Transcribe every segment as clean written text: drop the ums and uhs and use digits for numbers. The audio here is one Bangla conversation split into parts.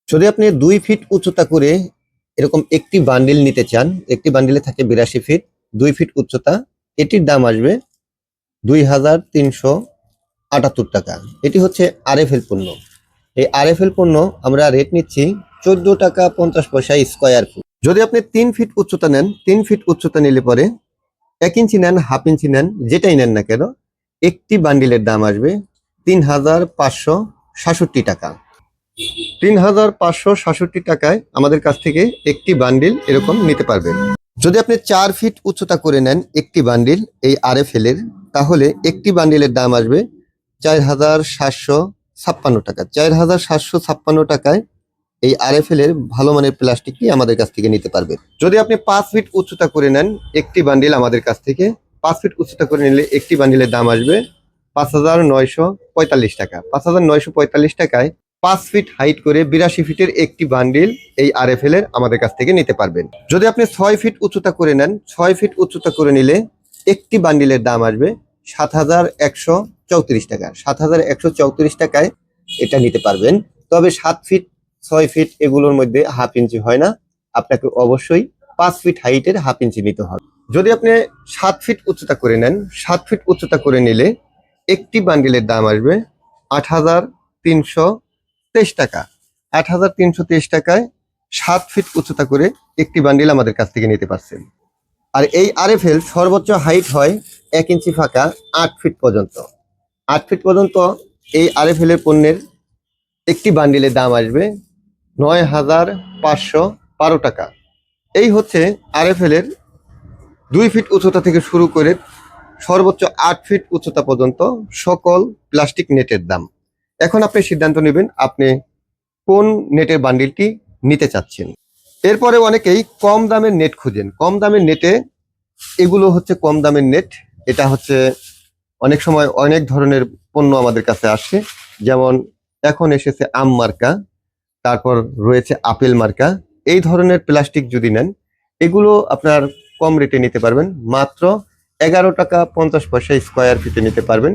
যদি আপনি 2 ফিট উচ্চতা করে এরকম একটি বান্ডিল নিতে চান, একটি বান্ডিলে থাকে 82 ফিট, 2 ফিট উচ্চতা, এটির দাম আসবে 2378 টাকা। এটি হচ্ছে আরএফএল পণ্য। এই আরএফএল পণ্য আমরা রেট নিচ্ছি 14 টাকা 50 পয়সা স্কোয়ার ফুট। যদি আপনি 3 ফিট উচ্চতা নেন, 3 ফিট উচ্চতা নিলে পরে 1 ইঞ্চি নেন, হাফ ইঞ্চি নেন, যেটাই নেন না কেন, একটি বান্ডিলের দাম আসবে 3566 টাকা। 3566 টাকায় আমাদের কাছ থেকে একটি বান্ডিল এরকম নিতে পারবেন। যদি আপনি 4 ফিট উচ্চতা করে নেন একটি বান্ডিল এই আরএফএল এর, তাহলে একটি বান্ডিলের দাম আসবে 4756 টাকা। 4756 টাকায় এই আরএফএল এর ভালো মানের প্লাস্টিকটি আমাদের কাছ থেকে নিতে পারবেন। যদি আপনি 5 ফিট উচ্চতা করে নেন একটি বান্ডিল আমাদের কাছ থেকে, 5 ফিট উচ্চতা করে নিলে একটি বান্ডিলের দাম আসবে 5945 টাকা। 5945 টাকায় 5 ফিট হাইট করে 82 ফিটের একটি বান্ডিল এই আরএফএল এর আমাদের কাছ থেকে নিতে পারবেন। যদি আপনি 6 ফিট উচ্চতা করে নেন, 6 ফিট উচ্চতা করে নিলে একটি বান্ডিলের দাম আসবে 7134 টাকা। 7134 টাকায় এটা নিতে পারবেন। তবে 7 ফিট 6 ফিট এগুলোর মধ্যে হাফ ইঞ্চি হয় না, আপনাকে অবশ্যই 5 ফিট হাইটের হাফ ইঞ্চি নিতে হবে। যদি আপনি 7 ফিট উচ্চতা করে নেন, 7 ফিট উচ্চতা করে নিলে একটি বান্ডিলের দাম আসবে 8323 টাকা। 8323 টাকায় 7 ফিট উচ্চতা করে একটি বান্ডিল আমাদের কাছ থেকে নিতে পারছেন। আর এই আরএফএল সর্বোচ্চ হাইট হয় 1 ইঞ্চি ফাঁকা 8 ফিট পর্যন্ত। 8 ফিট পর্যন্ত এই আরএফএল এর পণ্যের একটি বান্ডিলের দাম আসবে 9512 টাকা। এই হচ্ছে আরএফএল এর 2 ফিট উচ্চতা থেকে শুরু করে সর্বোচ্চ 8 ফিট উচ্চতা পর্যন্ত সকল প্লাস্টিক নেটের দাম। এখন আপনি সিদ্ধান্ত নেবেন আপনি কোন নেটের বান্ডিলটি নিতে চাচ্ছেন। এরপরে অনেকেই কম দামের নেট খুঁজেন। কম দামের নেটে এগুলো হচ্ছে কম দামের নেট। এটা হচ্ছে অনেক সময় অনেক ধরনের পণ্য আমাদের কাছে আসে, যেমন এখন এসেছে আম মার্কা, তারপর রয়েছে আপেল মার্কা। এই ধরনের প্লাস্টিক যদি নেন, এগুলো আপনার কম রেটে নিতে পারবেন, মাত্র 11 টাকা 50 পয়সা স্কোয়ার ফিটে নিতে পারবেন।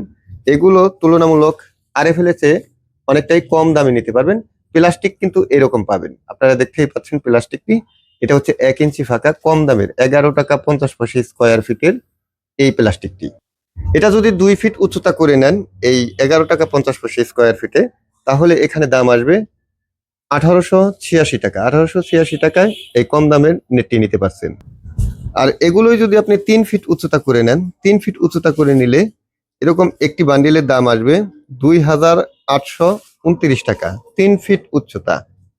এগুলো তুলনামূলক আরএফএল এর চেয়ে অনেকটাই কম দামে নিতে পারবেন। প্লাস্টিক কিন্তু এরকম পাবেন, আপনারা দেখতেই পাচ্ছেন প্লাস্টিকটি। এটা হচ্ছে 1 ইঞ্চি ফাঁকা কম দামের 11 টাকা 50 পয়সা স্কোয়ার ফিটের এই প্লাস্টিকটি। এটা যদি 2 ফিট উচ্চতা করে নেন এই 11 টাকা 50 পয়সা স্কোয়ার ফিটে, তাহলে এখানে দাম আসবে 1886 টাকা। 1886 টাকায় এই কম দামের নেটটি নিতে পারছেন। আর এগুলোই যদি আপনি 3 ফিট উচ্চতা করে নেন, 3 ফিট উচ্চতা করে নিলে এরকম একটি বান্ডিলের দাম আসবে 2829 টাকা। 3 ফিট উচ্চতা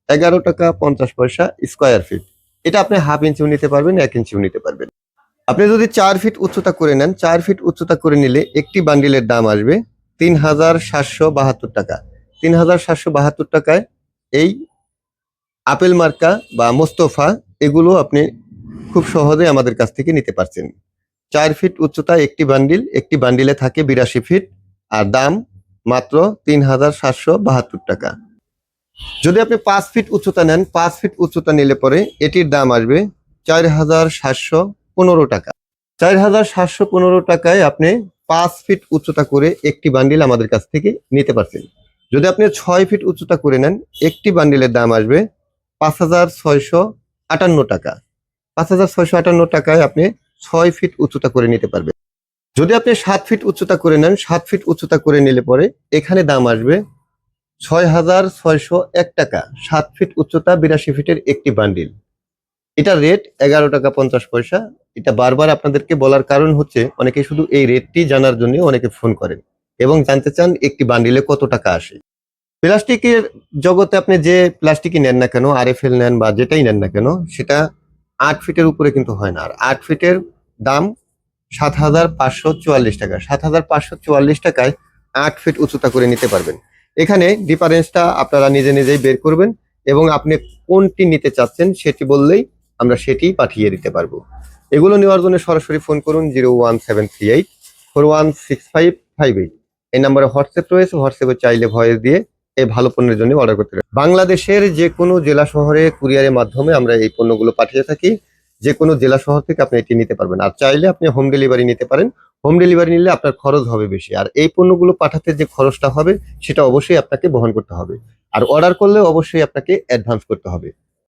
11 টাকা 50 পয়সা স্কোয়ার ফিট। এটা আপনি হাফ ইঞ্চিও নিতে পারবেন, 1 ইঞ্চিও নিতে পারবেন। আপনি যদি 4 ফিট উচ্চতা করে নেন, 4 ফিট উচ্চতা করে নিলে একটি বান্ডিলের দাম আসবে 3772 টাকা। 3772 টাকায় এই আপেল মার্কা বা মোস্তফা এগুলো আপনি খুব সহজে আমাদের কাছ থেকে নিতে পারছেন। 4 ফিট উচ্চতা একটি বান্ডিল, একটি বান্ডিলে থাকে 82 ফিট, আর দাম মাত্র 3772 টাকা। যদি আপনি 5 ফিট উচ্চতা নেন, 5 ফিট উচ্চতা নিলে পরে এটির দাম আসবে 4715 টাকা। 4715 টাকায় আপনি 5 ফিট উচ্চতা করে একটি বান্ডিল আমাদের কাছ থেকে নিতে পারছেন। যদি আপনি 6 ফিট উচ্চতা করে নেন, একটি বান্ডিলের দাম আসবে 5658 টাকা। 5658 টাকায় আপনি 6 ফিট উচ্চতা করে নিতে পারবেন। যদি আপনি 7 ফিট উচ্চতা করে নেন, 7 ফিট উচ্চতা করে নিলে পরে এখানে দাম আসবে 6601 টাকা। 7 ফিট উচ্চতা 82 ফিটের একটি বান্ডিল। এটা রেট 11 টাকা 50 পয়সা। এটা বারবার আপনাদেরকে বলার কারণ হচ্ছে অনেকে শুধু এই রেটটি জানার জন্য অনেকে ফোন করেন এবং জানতে চান একটি বান্ডিলে কত টাকা আসে। প্লাস্টিকের জগতে আপনি যে প্লাস্টিকই নেন না কেন, আরএফএল নেন বা যেটাই নেন না কেন, সেটা 8 ফিটের উপরে কিন্তু হয় না। আর 8 ফিটের দাম 7544 টাকা। 7544 টাকায় 8 ফিট উচ্চতা করে নিতে পারবেন। এখানে ডিফারেন্সটা আপনারা নিজে নিজেই বের করবেন এবং আপনি কোনটি নিতে চাচ্ছেন সেটি বললেই আমরা সেটি পাঠিয়ে দিতে পারবো। এগুলো নেওয়ার জন্য সরাসরি ফোন করুন 01738416558। এই নাম্বারে হোয়াটসঅ্যাপ রয়েছে, হোয়াটসঅ্যাপে চাইলে ভয়েস দিয়ে এই ভালো পণ্যের জন্য অর্ডার করতে পারেন। বাংলাদেশের যে কোনো জেলা শহরে কুরিয়ারের মাধ্যমে আমরা এই পণ্যগুলো পাঠিয়ে থাকি। যে কোনো জেলা শহর থেকে আপনি এটি নিতে পারবেন। আর চাইলে আপনি হোম ডেলিভারি নিতে পারেন। হোম ডেলিভারি নিলে আপনার খরচ হবে বেশি, আর এই পণ্যগুলো পাঠাতে যে খরচটা হবে সেটা অবশ্যই আপনাকে বহন করতে হবে। আর অর্ডার করলে অবশ্যই আপনাকে অ্যাডভান্স করতে হবে।